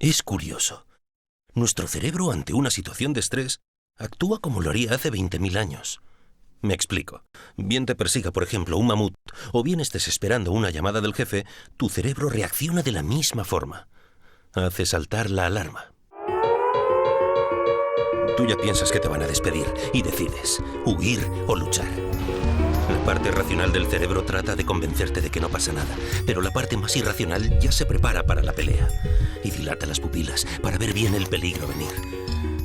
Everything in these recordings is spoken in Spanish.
Es curioso. Nuestro cerebro, ante una situación de estrés, actúa como lo haría hace 20.000 años. Me explico. Bien te persiga, por ejemplo, un mamut, o bien estés esperando una llamada del jefe, tu cerebro reacciona de la misma forma. Hace saltar la alarma. Tú ya piensas que te van a despedir y decides huir o luchar. La parte racional del cerebro trata de convencerte de que no pasa nada, pero la parte más irracional ya se prepara para la pelea y dilata las pupilas para ver bien el peligro venir.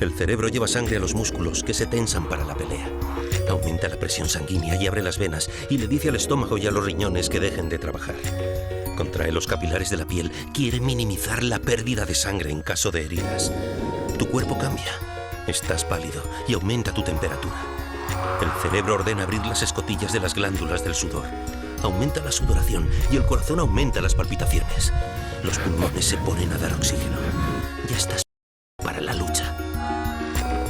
El cerebro lleva sangre a los músculos que se tensan para la pelea. Aumenta la presión sanguínea y abre las venas y le dice al estómago y a los riñones que dejen de trabajar. Contrae los capilares de la piel, quiere minimizar la pérdida de sangre en caso de heridas. Tu cuerpo cambia. Estás pálido y aumenta tu temperatura. El cerebro ordena abrir las escotillas de las glándulas del sudor. Aumenta la sudoración y el corazón aumenta las palpitaciones. Los pulmones se ponen a dar oxígeno. Ya estás para la lucha.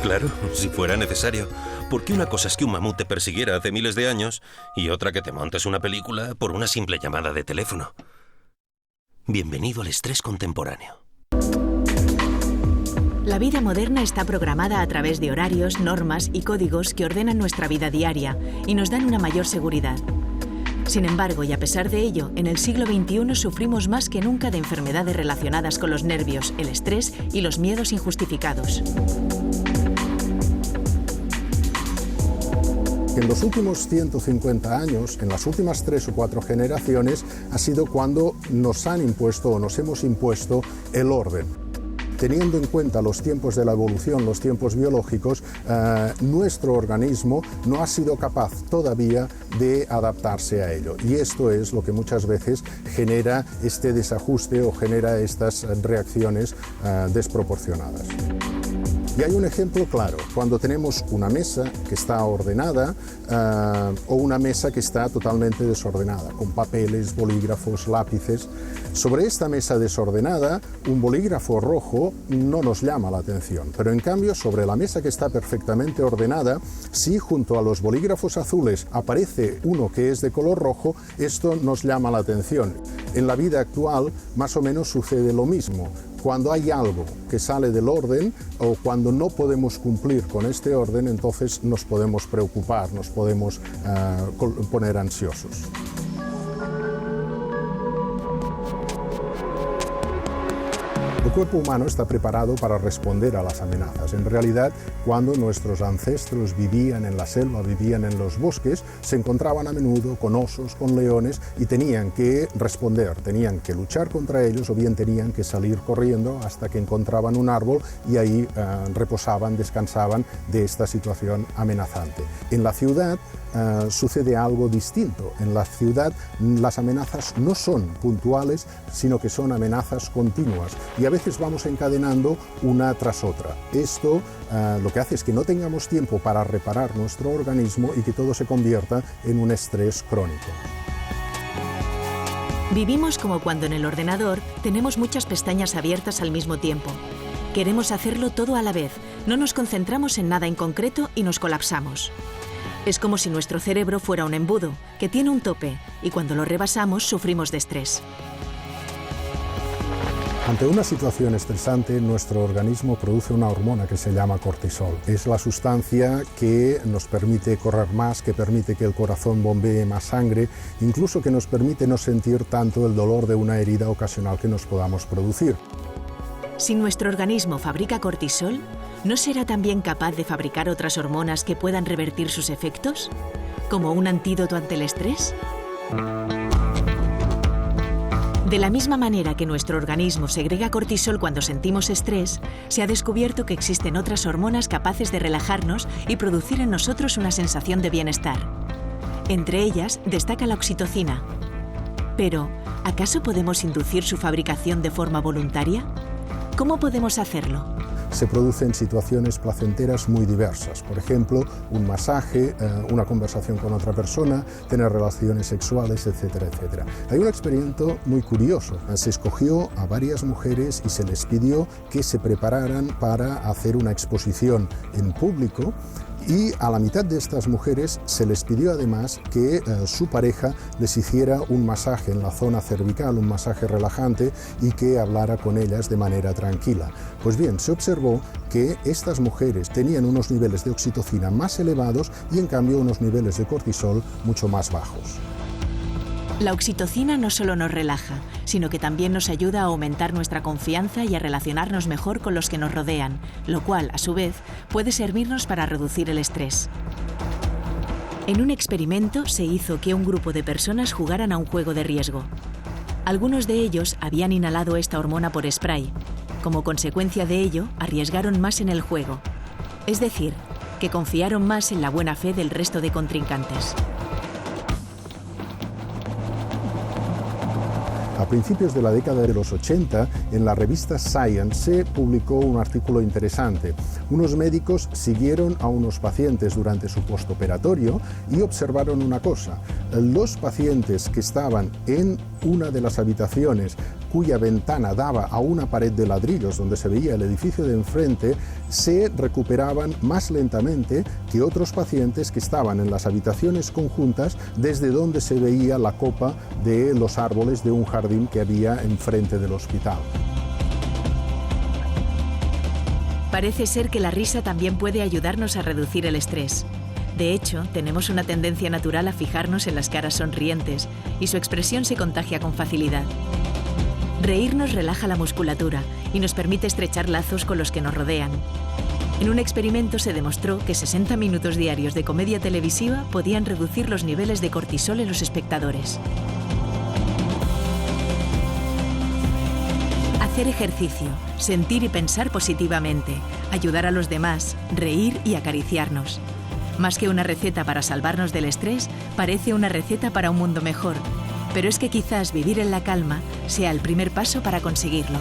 Claro, si fuera necesario. Porque una cosa es que un mamut te persiguiera hace miles de años y otra que te montes una película por una simple llamada de teléfono. Bienvenido al estrés contemporáneo. La vida moderna está programada a través de horarios, normas y códigos que ordenan nuestra vida diaria y nos dan una mayor seguridad. Sin embargo, y a pesar de ello, en el siglo XXI sufrimos más que nunca de enfermedades relacionadas con los nervios, el estrés y los miedos injustificados. En los últimos 150 años, en las últimas 3 o 4 generaciones, ha sido cuando nos han impuesto o nos hemos impuesto el orden. Teniendo en cuenta los tiempos de la evolución, los tiempos biológicos, nuestro organismo no ha sido capaz todavía de adaptarse a ello. Y esto es lo que muchas veces genera este desajuste o genera estas reacciones desproporcionadas. Y hay un ejemplo claro, cuando tenemos una mesa que está ordenada o una mesa que está totalmente desordenada, con papeles, bolígrafos, lápices. Sobre esta mesa desordenada, un bolígrafo rojo no nos llama la atención, pero en cambio sobre la mesa que está perfectamente ordenada, si junto a los bolígrafos azules aparece uno que es de color rojo, esto nos llama la atención. En la vida actual más o menos sucede lo mismo. Cuando hay algo que sale del orden o cuando no podemos cumplir con este orden, entonces nos podemos preocupar, nos podemos poner ansiosos. El cuerpo humano está preparado para responder a las amenazas. En realidad, cuando nuestros ancestros vivían en la selva, vivían en los bosques, se encontraban a menudo con osos, con leones y tenían que responder, tenían que luchar contra ellos o bien tenían que salir corriendo hasta que encontraban un árbol y ahí reposaban, descansaban de esta situación amenazante. En la ciudad sucede algo distinto. En la ciudad las amenazas no son puntuales, sino que son amenazas continuas y a veces vamos encadenando una tras otra. Esto lo que hace es que no tengamos tiempo para reparar nuestro organismo y que todo se convierta en un estrés crónico. Vivimos como cuando en el ordenador tenemos muchas pestañas abiertas al mismo tiempo. Queremos hacerlo todo a la vez, no nos concentramos en nada en concreto y nos colapsamos. Es como si nuestro cerebro fuera un embudo, que tiene un tope, y cuando lo rebasamos sufrimos de estrés. Ante una situación estresante, nuestro organismo produce una hormona que se llama cortisol. Es la sustancia que nos permite correr más, que permite que el corazón bombee más sangre, incluso que nos permite no sentir tanto el dolor de una herida ocasional que nos podamos producir. Si nuestro organismo fabrica cortisol, ¿no será también capaz de fabricar otras hormonas que puedan revertir sus efectos? ¿Como un antídoto ante el estrés? De la misma manera que nuestro organismo segrega cortisol cuando sentimos estrés, se ha descubierto que existen otras hormonas capaces de relajarnos y producir en nosotros una sensación de bienestar. Entre ellas destaca la oxitocina. Pero, ¿acaso podemos inducir su fabricación de forma voluntaria? ¿Cómo podemos hacerlo? Se producen situaciones placenteras muy diversas. Por ejemplo, un masaje, una conversación con otra persona, tener relaciones sexuales, etcétera, etcétera. Hay un experimento muy curioso. Se escogió a varias mujeres y se les pidió que se prepararan para hacer una exposición en público Y a la mitad de estas mujeres se les pidió además que su pareja les hiciera un masaje en la zona cervical, un masaje relajante, y que hablara con ellas de manera tranquila. Pues bien, se observó que estas mujeres tenían unos niveles de oxitocina más elevados y en cambio unos niveles de cortisol mucho más bajos. La oxitocina no solo nos relaja, sino que también nos ayuda a aumentar nuestra confianza y a relacionarnos mejor con los que nos rodean, lo cual, a su vez, puede servirnos para reducir el estrés. En un experimento se hizo que un grupo de personas jugaran a un juego de riesgo. Algunos de ellos habían inhalado esta hormona por spray. Como consecuencia de ello, arriesgaron más en el juego. Es decir, que confiaron más en la buena fe del resto de contrincantes. A principios de la década de los 80, en la revista Science se publicó un artículo interesante. Unos médicos siguieron a unos pacientes durante su postoperatorio y observaron una cosa. Los pacientes que estaban en una de las habitaciones cuya ventana daba a una pared de ladrillos donde se veía el edificio de enfrente, se recuperaban más lentamente que otros pacientes que estaban en las habitaciones conjuntas desde donde se veía la copa de los árboles de un jardín que había enfrente del hospital. Parece ser que la risa también puede ayudarnos a reducir el estrés. De hecho, tenemos una tendencia natural a fijarnos en las caras sonrientes y su expresión se contagia con facilidad. Reír nos relaja la musculatura y nos permite estrechar lazos con los que nos rodean. En un experimento se demostró que 60 minutos diarios de comedia televisiva podían reducir los niveles de cortisol en los espectadores. Hacer ejercicio, sentir y pensar positivamente, ayudar a los demás, reír y acariciarnos. Más que una receta para salvarnos del estrés, parece una receta para un mundo mejor. Pero es que quizás vivir en la calma sea el primer paso para conseguirlo.